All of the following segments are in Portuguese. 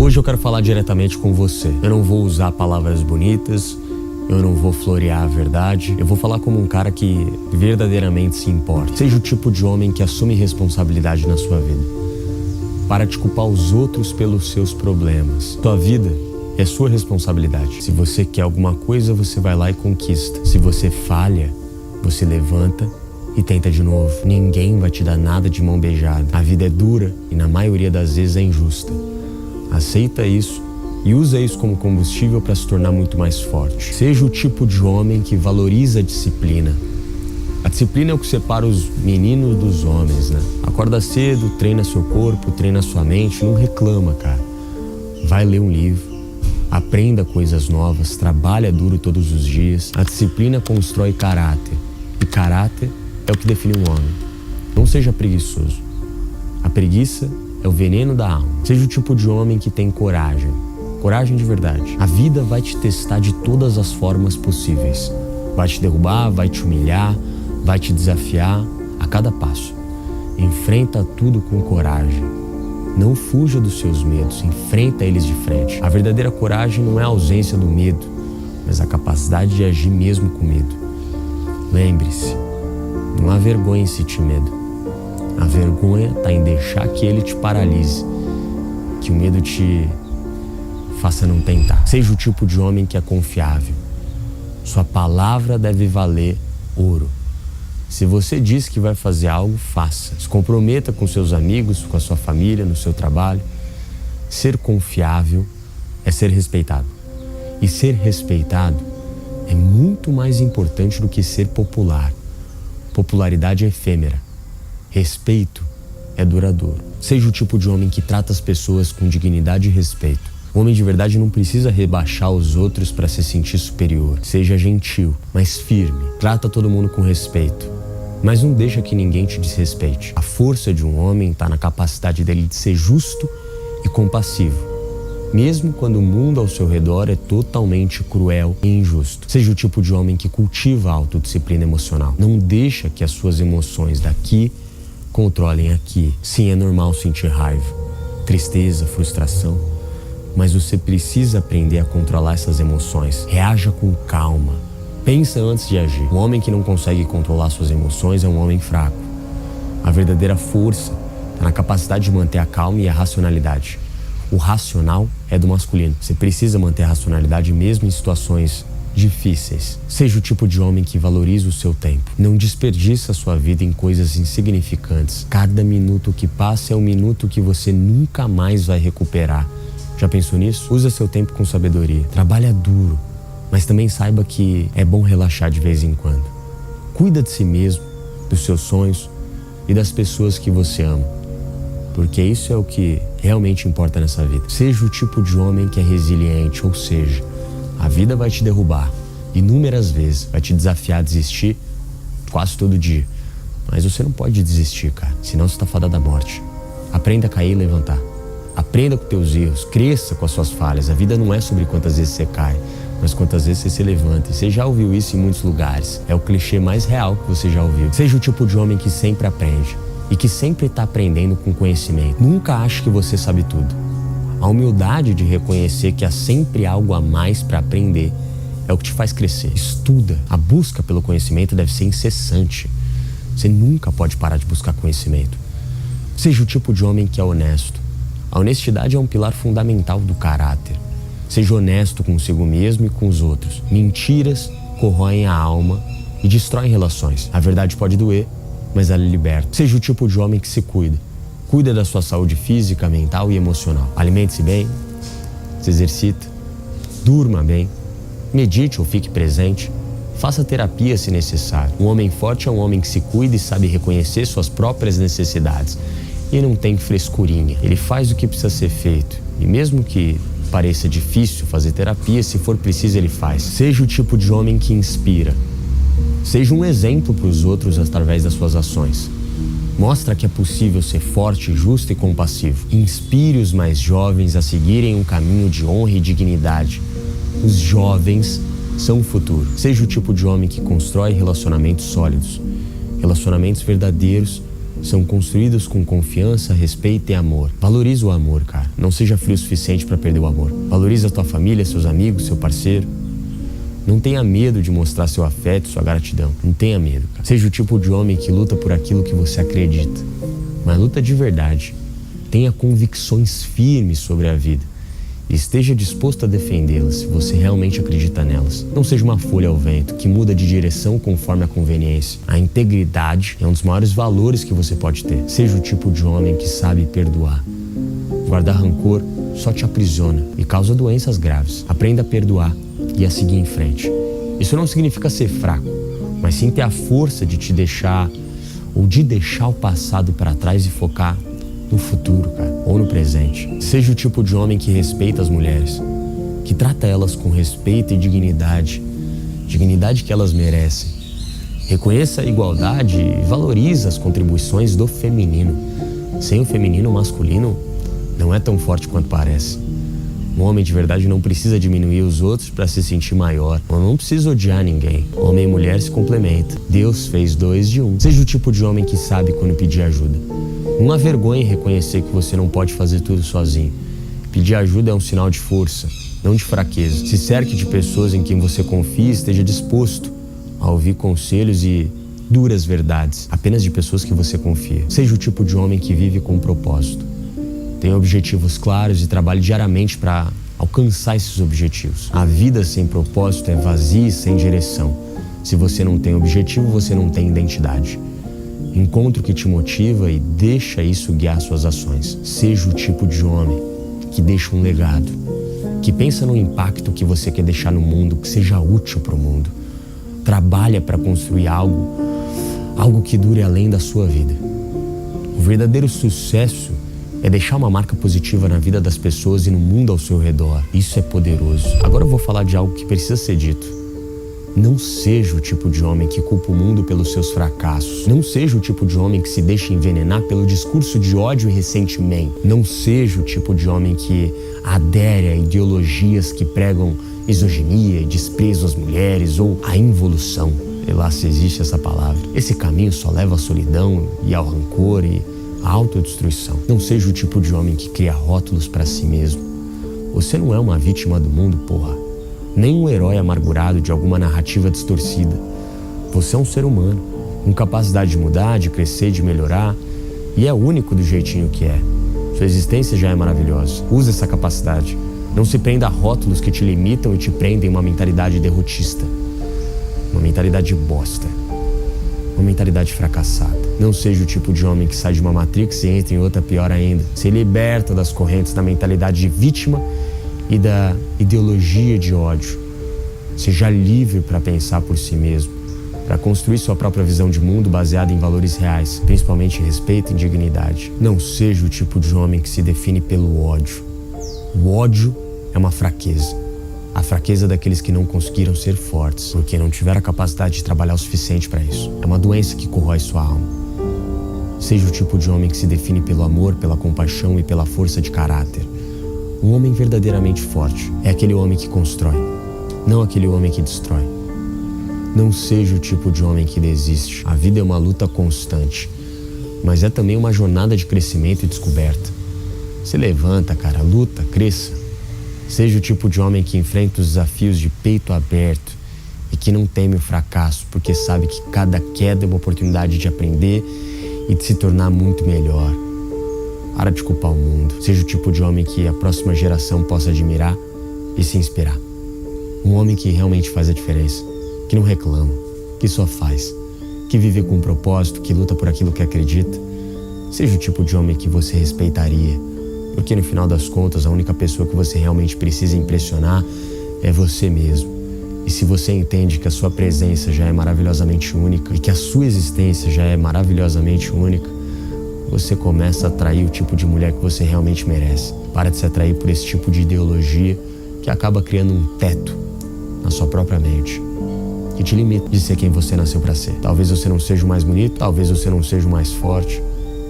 Hoje eu quero falar diretamente com você. Eu não vou usar palavras bonitas, eu não vou florear a verdade. Eu vou falar como um cara que verdadeiramente se importa. Seja o tipo de homem que assume responsabilidade na sua vida. Para de culpar os outros pelos seus problemas. Tua vida é sua responsabilidade. Se você quer alguma coisa, você vai lá e conquista. Se você falha, você levanta e tenta de novo. Ninguém vai te dar nada de mão beijada. A vida é dura e na maioria das vezes é injusta. Aceita isso e usa isso como combustível para se tornar muito mais forte. Seja o tipo de homem que valoriza a disciplina. A disciplina é o que separa os meninos dos homens, né? Acorda cedo, treina seu corpo, treina sua mente, não reclama, cara. Vai ler um livro, aprenda coisas novas, trabalha duro todos os dias. A disciplina constrói caráter e caráter é o que define um homem. Não seja preguiçoso. A preguiça é o veneno da alma. Seja o tipo de homem que tem coragem. Coragem de verdade. A vida vai te testar de todas as formas possíveis. Vai te derrubar, vai te humilhar, vai te desafiar a cada passo. Enfrenta tudo com coragem. Não fuja dos seus medos, enfrenta eles de frente. A verdadeira coragem não é a ausência do medo, mas a capacidade de agir mesmo com medo. Lembre-se, não há vergonha em sentir medo. A vergonha está em deixar que ele te paralise, que o medo te faça não tentar. Seja o tipo de homem que é confiável. Sua palavra deve valer ouro. Se você diz que vai fazer algo, faça. Se comprometa com seus amigos, com a sua família, no seu trabalho. Ser confiável é ser respeitado. E ser respeitado é muito mais importante do que ser popular. Popularidade é efêmera. Respeito é duradouro. Seja o tipo de homem que trata as pessoas com dignidade e respeito. O homem de verdade não precisa rebaixar os outros para se sentir superior. Seja gentil, mas firme. Trata todo mundo com respeito, mas não deixa que ninguém te desrespeite. A força de um homem está na capacidade dele de ser justo e compassivo, mesmo quando o mundo ao seu redor é totalmente cruel e injusto. Seja o tipo de homem que cultiva a autodisciplina emocional. Não deixa que as suas emoções daqui controlem aqui. Sim, é normal sentir raiva, tristeza, frustração, mas você precisa aprender a controlar essas emoções. Reaja com calma. Pensa antes de agir. Um homem que não consegue controlar suas emoções é um homem fraco. A verdadeira força está na capacidade de manter a calma e a racionalidade. O racional é do masculino. Você precisa manter a racionalidade mesmo em situações difíceis. Seja o tipo de homem que valoriza o seu tempo. Não desperdiça a sua vida em coisas insignificantes. Cada minuto que passa é um minuto que você nunca mais vai recuperar. Já pensou nisso? Usa seu tempo com sabedoria. Trabalha duro, mas também saiba que é bom relaxar de vez em quando. Cuida de si mesmo, dos seus sonhos e das pessoas que você ama, porque isso é o que realmente importa nessa vida. Seja o tipo de homem que é resiliente, ou seja, a vida vai te derrubar inúmeras vezes, vai te desafiar a desistir quase todo dia. Mas você não pode desistir, cara, senão você está fadado à morte. Aprenda a cair e levantar. Aprenda com teus erros, cresça com as suas falhas. A vida não é sobre quantas vezes você cai, mas quantas vezes você se levanta. E você já ouviu isso em muitos lugares. É o clichê mais real que você já ouviu. Seja o tipo de homem que sempre aprende e que sempre está aprendendo com conhecimento. Nunca ache que você sabe tudo. A humildade de reconhecer que há sempre algo a mais para aprender é o que te faz crescer. Estuda. A busca pelo conhecimento deve ser incessante. Você nunca pode parar de buscar conhecimento. Seja o tipo de homem que é honesto. A honestidade é um pilar fundamental do caráter. Seja honesto consigo mesmo e com os outros. Mentiras corroem a alma e destroem relações. A verdade pode doer, mas ela liberta. Seja o tipo de homem que se cuida. Cuida da sua saúde física, mental e emocional. Alimente-se bem, se exercita, durma bem, medite ou fique presente, faça terapia se necessário. Um homem forte é um homem que se cuida e sabe reconhecer suas próprias necessidades. E não tem frescurinha. Ele faz o que precisa ser feito. E mesmo que pareça difícil fazer terapia, se for preciso ele faz. Seja o tipo de homem que inspira. Seja um exemplo para os outros através das suas ações. Mostra que é possível ser forte, justo e compassivo. Inspire os mais jovens a seguirem um caminho de honra e dignidade. Os jovens são o futuro. Seja o tipo de homem que constrói relacionamentos sólidos. Relacionamentos verdadeiros São construídos com confiança, respeito e amor. Valoriza o amor, cara. Não seja frio o suficiente para perder o amor. Valoriza a tua família, seus amigos, seu parceiro. Não tenha medo de mostrar seu afeto, sua gratidão. Não tenha medo, cara. Seja o tipo de homem que luta por aquilo que você acredita. Mas luta de verdade. Tenha convicções firmes sobre a vida. E esteja disposto a defendê-las se você realmente acredita nelas. Não seja uma folha ao vento que muda de direção conforme a conveniência. A integridade é um dos maiores valores que você pode ter. Seja o tipo de homem que sabe perdoar. Guardar rancor só te aprisiona e causa doenças graves. Aprenda a perdoar e a seguir em frente. Isso não significa ser fraco, mas sim ter a força de te deixar ou de deixar o passado para trás e focar no futuro, cara, ou no presente. Seja o tipo de homem que respeita as mulheres, que trata elas com respeito e dignidade que elas merecem. Reconheça a igualdade e valorize as contribuições do feminino. Sem o feminino, o masculino não é tão forte quanto parece. Um homem de verdade não precisa diminuir os outros para se sentir maior. Não precisa odiar ninguém. Homem e mulher se complementam. Deus fez dois de um. Seja o tipo de homem que sabe quando pedir ajuda. Não há vergonha em reconhecer que você não pode fazer tudo sozinho. Pedir ajuda é um sinal de força, não de fraqueza. Se cerque de pessoas em quem você confia e esteja disposto a ouvir conselhos e duras verdades, apenas de pessoas que você confia. Seja o tipo de homem que vive com propósito. Tenha objetivos claros e trabalhe diariamente para alcançar esses objetivos. A vida sem propósito é vazia e sem direção. Se você não tem objetivo, você não tem identidade. Encontre o que te motiva e deixa isso guiar suas ações. Seja o tipo de homem que deixa um legado, que pensa no impacto que você quer deixar no mundo, que seja útil para o mundo. Trabalha para construir algo que dure além da sua vida. O verdadeiro sucesso é deixar uma marca positiva na vida das pessoas e no mundo ao seu redor. Isso é poderoso. Agora eu vou falar de algo que precisa ser dito. Não seja o tipo de homem que culpa o mundo pelos seus fracassos. Não seja o tipo de homem que se deixa envenenar pelo discurso de ódio e ressentimento. Não seja o tipo de homem que adere a ideologias que pregam misoginia e desprezo às mulheres ou a involução. Sei lá se existe essa palavra. Esse caminho só leva à solidão e ao rancor e à autodestruição. Não seja o tipo de homem que cria rótulos para si mesmo. Você não é uma vítima do mundo, porra. Nem um herói amargurado de alguma narrativa distorcida. Você é um ser humano, com capacidade de mudar, de crescer, de melhorar, e é único do jeitinho que é. Sua existência já é maravilhosa. Use essa capacidade. Não se prenda a rótulos que te limitam e te prendem uma mentalidade derrotista. Uma mentalidade bosta. Uma mentalidade fracassada. Não seja o tipo de homem que sai de uma matrix e entra em outra pior ainda. Se liberta das correntes da mentalidade de vítima e da ideologia de ódio. Seja livre para pensar por si mesmo, para construir sua própria visão de mundo baseada em valores reais, principalmente em respeito e dignidade. Não seja o tipo de homem que se define pelo ódio. O ódio é uma fraqueza. A fraqueza daqueles que não conseguiram ser fortes, porque não tiveram a capacidade de trabalhar o suficiente para isso. É uma doença que corrói sua alma. Seja o tipo de homem que se define pelo amor, pela compaixão e pela força de caráter. Um homem verdadeiramente forte é aquele homem que constrói, não aquele homem que destrói. Não seja o tipo de homem que desiste. A vida é uma luta constante, mas é também uma jornada de crescimento e descoberta. Se levanta, cara, luta, cresça. Seja o tipo de homem que enfrenta os desafios de peito aberto e que não teme o fracasso, porque sabe que cada queda é uma oportunidade de aprender e de se tornar muito melhor. Para de culpar o mundo. Seja o tipo de homem que a próxima geração possa admirar e se inspirar. Um homem que realmente faz a diferença, que não reclama, que só faz, que vive com um propósito, que luta por aquilo que acredita. Seja o tipo de homem que você respeitaria, porque no final das contas a única pessoa que você realmente precisa impressionar é você mesmo. E se você entende que a sua presença já é maravilhosamente única e que a sua existência já é maravilhosamente única, você começa a atrair o tipo de mulher que você realmente merece. Para de se atrair por esse tipo de ideologia que acaba criando um teto na sua própria mente, que te limita de ser quem você nasceu para ser. Talvez você não seja o mais bonito, talvez você não seja o mais forte,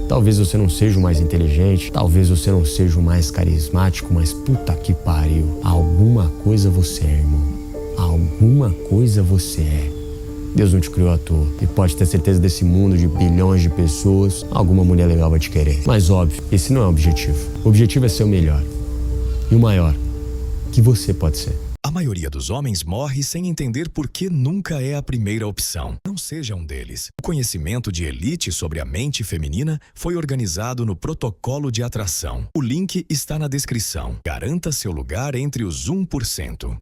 talvez você não seja o mais inteligente, talvez você não seja o mais carismático, mas puta que pariu, alguma coisa você é, irmão. Alguma coisa você é. Deus não te criou à toa. E pode ter certeza desse mundo de bilhões de pessoas, alguma mulher legal vai te querer. Mas óbvio, esse não é o objetivo. O objetivo é ser o melhor. E o maior que você pode ser. A maioria dos homens morre sem entender por que nunca é a primeira opção. Não seja um deles. O conhecimento de elite sobre a mente feminina foi organizado no Protocolo de Atração. O link está na descrição. Garanta seu lugar entre os 1%.